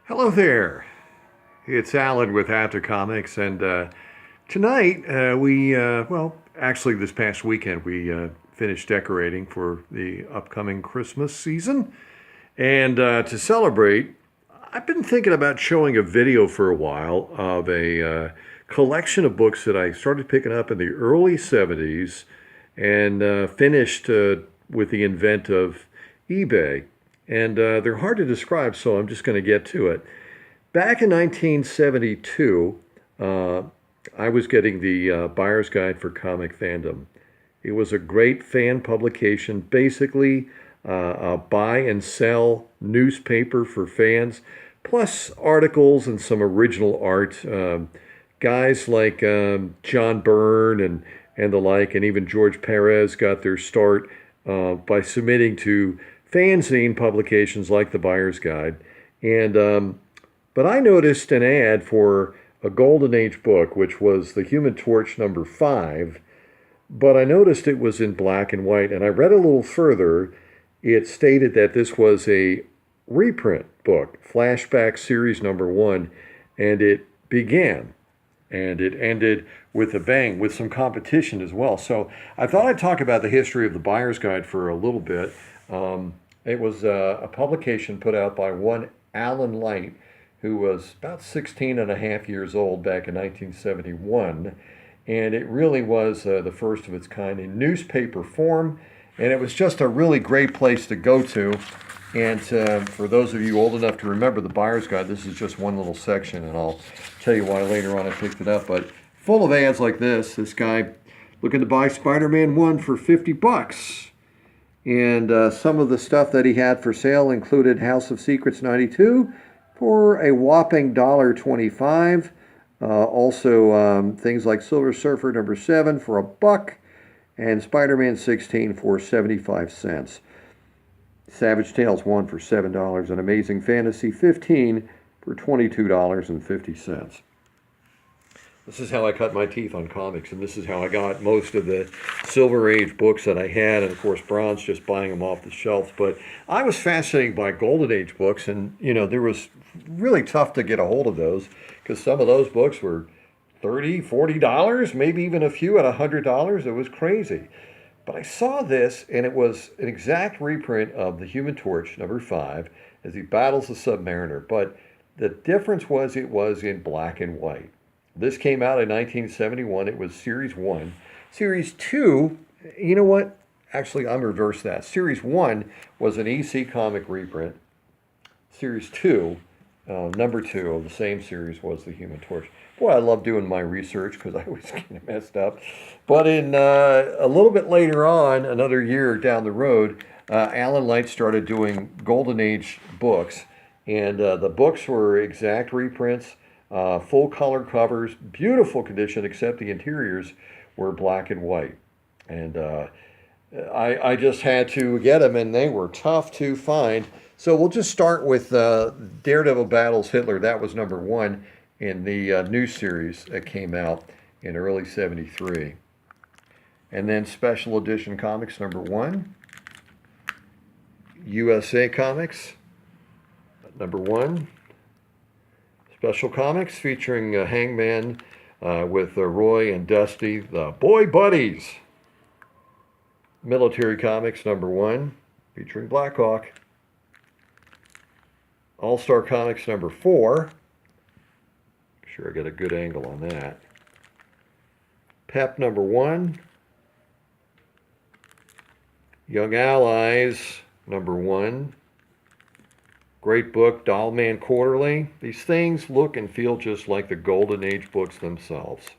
Hello there. It's Alan with After Comics, and tonight actually, this past weekend we finished decorating for the upcoming Christmas season, and to celebrate, I've been thinking about showing a video for a while of a collection of books that I started picking up in the early '70s, and finished with the invent of eBay. And they're hard to describe, so I'm just going to get to it. Back in 1972, uh, I was getting the Buyer's Guide for Comic Fandom. It was a great fan publication, basically a buy and sell newspaper for fans, plus articles and some original art. Guys like John Byrne and the like, and even George Perez got their start by submitting to fanzine publications like the Buyer's Guide. And but I noticed an ad for a Golden Age book, which was The Human Torch #5, but I noticed it was in black and white, and I read a little further. It stated that this was a reprint book, Flashback Series #1, and it began and it ended with a bang, with some competition as well. So I thought I'd talk about the history of the Buyer's Guide for a little bit. It was a publication put out by one Alan Light, who was about 16 and a half years old back in 1971. And it really was the first of its kind in newspaper form. And it was just a really great place to go to. And for those of you old enough to remember the Buyer's Guide, this is just one little section, and I'll tell you why later on I picked it up. But full of ads like this guy looking to buy Spider-Man 1 for 50 bucks. And some of the stuff that he had for sale included House of Secrets '92 for a whopping $1.25. Also, things like Silver Surfer #7 for $1, and Spider-Man 16 for 75 cents. Savage Tales 1 for $7, and Amazing Fantasy 15 for $22.50. This is how I cut my teeth on comics, and this is how I got most of the Silver Age books that I had, and of course Bronze, just buying them off the shelves. But I was fascinated by Golden Age books, and there was really tough to get a hold of those, because some of those books were $30, $40, maybe even a few at $100. It was crazy. But I saw this, and it was an exact reprint of The Human Torch #5 as he battles the Submariner. But the difference was it was in black and white. This came out in 1971. It was Series 1. Series 2, you know what? Actually, I'm reverse that. Series 1 was an EC comic reprint. Series 2, number 2 of the same series, was The Human Torch. Boy, I love doing my research because I always get messed up. But in a little bit later on, another year down the road, Alan Light started doing Golden Age books. And the books were exact reprints, full color covers, beautiful condition, except the interiors were black and white. And I just had to get them, and they were tough to find. So we'll just start with Daredevil Battles Hitler. That was #1 in the new series that came out in early '73. And then Special Edition Comics #1, USA Comics #1, Special Comics featuring Hangman with Roy and Dusty, the Boy Buddies. Military Comics #1 featuring Blackhawk. All-Star Comics #4. Sure I got a good angle on that. Pep #1. Young Allies #1. Great book, Doll Man Quarterly. These things look and feel just like the Golden Age books themselves.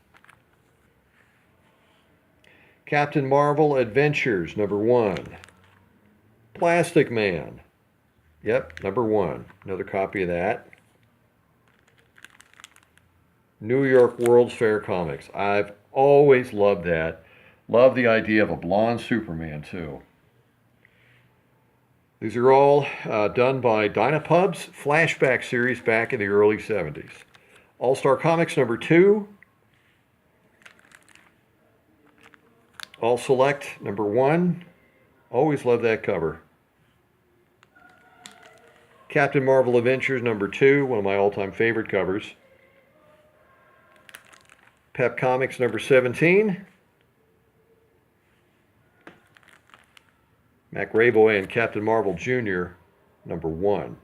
Captain Marvel Adventures #1. Plastic Man. Yep, #1. Another copy of that. New York World's Fair Comics. I've always loved that. Love the idea of a blonde Superman, too. These are all done by Dinah Pubs, Flashback series back in the early '70s. All-Star Comics #2. All Select #1. Always love that cover. Captain Marvel Adventures #2, one of my all-time favorite covers. Pep Comics #17. Mac Rayboy and Captain Marvel Jr. #1.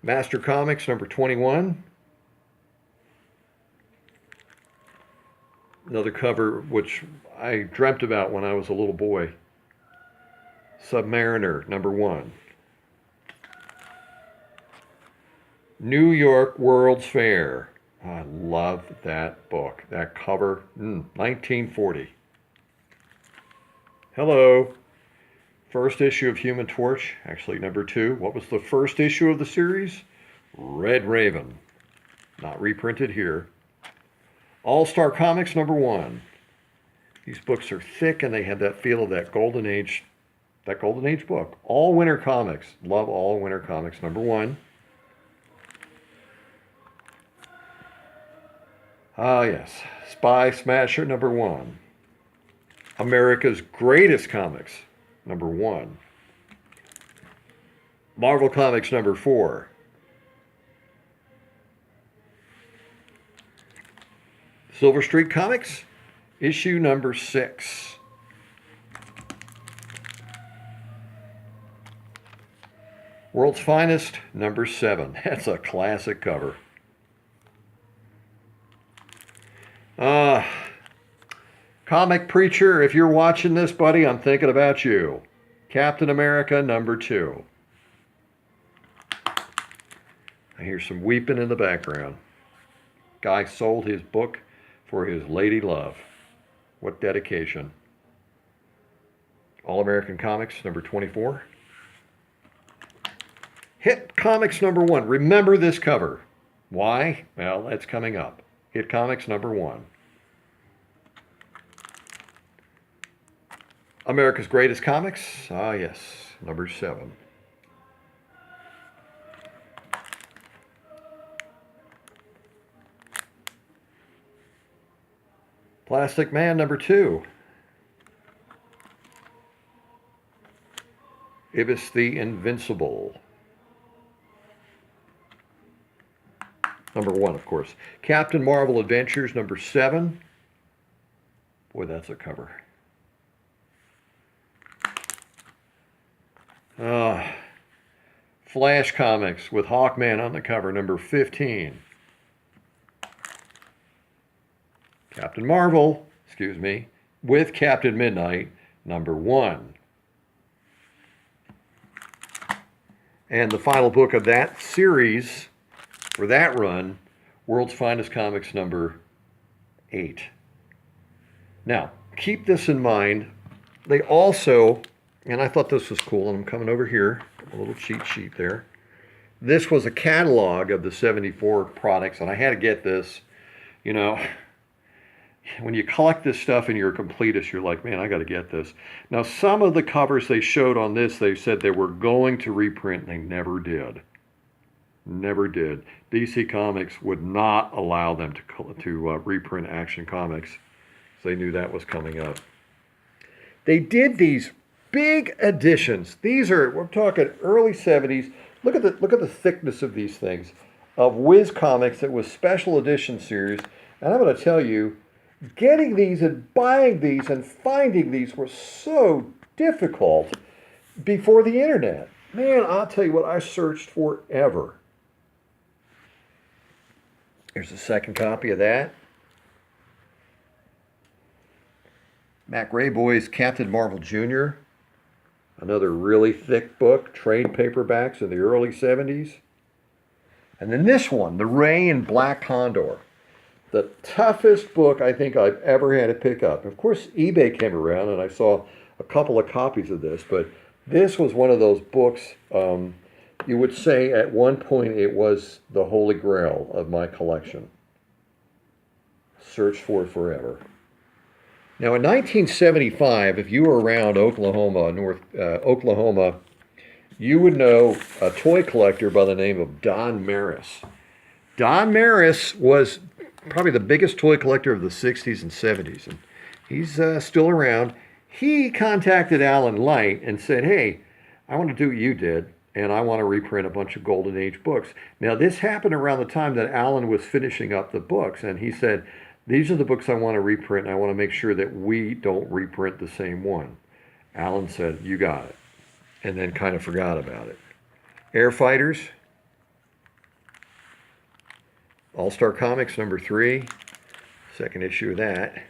Master Comics #21. Another cover which I dreamt about when I was a little boy. Submariner #1. New York World's Fair. I love that book. That cover, 1940. Hello. First issue of Human Torch, actually #2. What was the first issue of the series? Red Raven. Not reprinted here. All-Star Comics #1. These books are thick and they have that feel of that Golden Age book. All Winter Comics. Love All Winter Comics #1. Ah, yes. Spy Smasher #1. America's Greatest Comics #1. Marvel Comics #4. Silver Streak Comics, issue #6. World's Finest #7. That's a classic cover. Comic Preacher, if you're watching this, buddy, I'm thinking about you. Captain America #2. I hear some weeping in the background. Guy sold his book for his lady love. What dedication. All American Comics #24. Hit Comics #1. Remember this cover. Why? Well, that's coming up. Hit Comics #1. America's Greatest Comics. Ah, yes. #7. Plastic Man #2. Ibis the Invincible. #1, of course. Captain Marvel Adventures #7. Boy, that's a cover. Flash Comics with Hawkman on the cover, #15. Captain Marvel, with Captain Midnight, #1. And the final book of that series, for that run, World's Finest Comics #8. Now, keep this in mind. They also, and I thought this was cool, and I'm coming over here, a little cheat sheet there. This was a catalog of the 74 products, and I had to get this. You know, when you collect this stuff and you're a completist, you're like, man, I got to get this. Now, some of the covers they showed on this, they said they were going to reprint, and they never did. Never did. DC Comics would not allow them to reprint Action Comics. So they knew that was coming up. They did these big editions. These are, we're talking early 70s. Look at the thickness of these things. Of Whiz Comics, that was special edition series. And I'm going to tell you, getting these and buying these and finding these were so difficult before the internet. Man, I'll tell you what, I searched forever. Here's a second copy of that. Mac Rayboy's Captain Marvel Jr. Another really thick book, trade paperbacks in the early 70s. And then this one, The Ray and Black Condor. The toughest book I think I've ever had to pick up. Of course, eBay came around and I saw a couple of copies of this, but this was one of those books, you would say at one point it was the holy grail of my collection. Searched for it forever. Now in 1975, if you were around Oklahoma, Oklahoma, you would know a toy collector by the name of Don Maris. Don Maris was probably the biggest toy collector of the 60s and 70s, and he's still around. He contacted Alan Light and said, hey, I want to do what you did, and I want to reprint a bunch of Golden Age books. Now, this happened around the time that Alan was finishing up the books, and he said, these are the books I want to reprint, and I want to make sure that we don't reprint the same one. Alan said, you got it, and then kind of forgot about it. Air Fighters, All-Star Comics #3, second issue of that.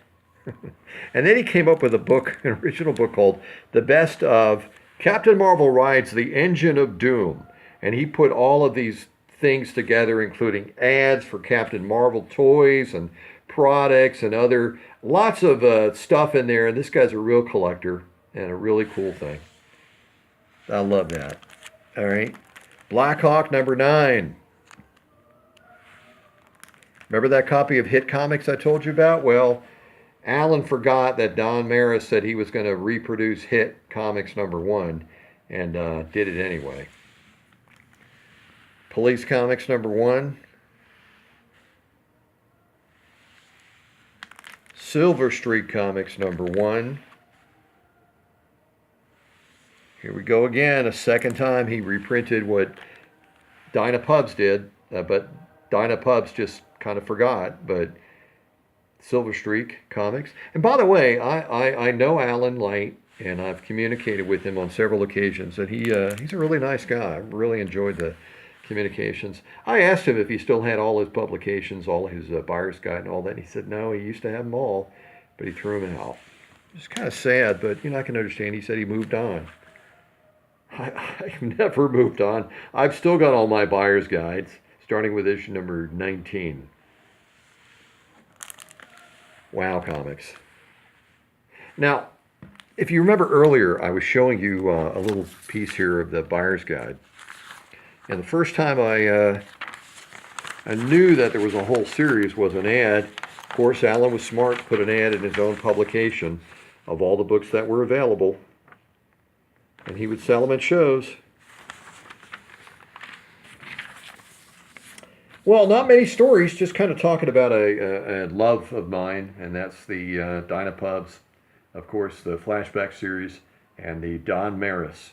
And then he came up with a book, an original book called The Best of Captain Marvel Rides the Engine of Doom. And he put all of these things together, including ads for Captain Marvel toys and products and other, lots of stuff in there. And this guy's a real collector and a really cool thing. I love that. All right. Black Hawk #9. Remember that copy of Hit Comics I told you about? Well, Alan forgot that Don Maris said he was going to reproduce Hit Comics #1 and did it anyway. Police Comics #1. Silver Streak Comics #1. Here we go again, a second time he reprinted what Dinah Pubs did, but Dinah Pubs just kind of forgot, but Silver Streak Comics. And by the way, I know Alan Light, and I've communicated with him on several occasions, and he's a really nice guy. I really enjoyed the communications. I asked him if he still had all his publications, all his buyer's guide and all that, and he said no, he used to have them all, but he threw them out. It's kind of sad, but I can understand. He said he moved on. I've never moved on. I've still got all my buyer's guides, starting with issue number 19. Wow Comics. Now, if you remember earlier, I was showing you a little piece here of the buyer's guide. And the first time I knew that there was a whole series was an ad. Of course, Alan was smart, put an ad in his own publication of all the books that were available. And he would sell them at shows. Well, not many stories, just kind of talking about a love of mine, and that's the Dynapubs, of course, the Flashback series, and the Don Maris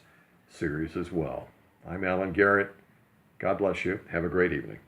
series as well. I'm Alan Garrett. God bless you. Have a great evening.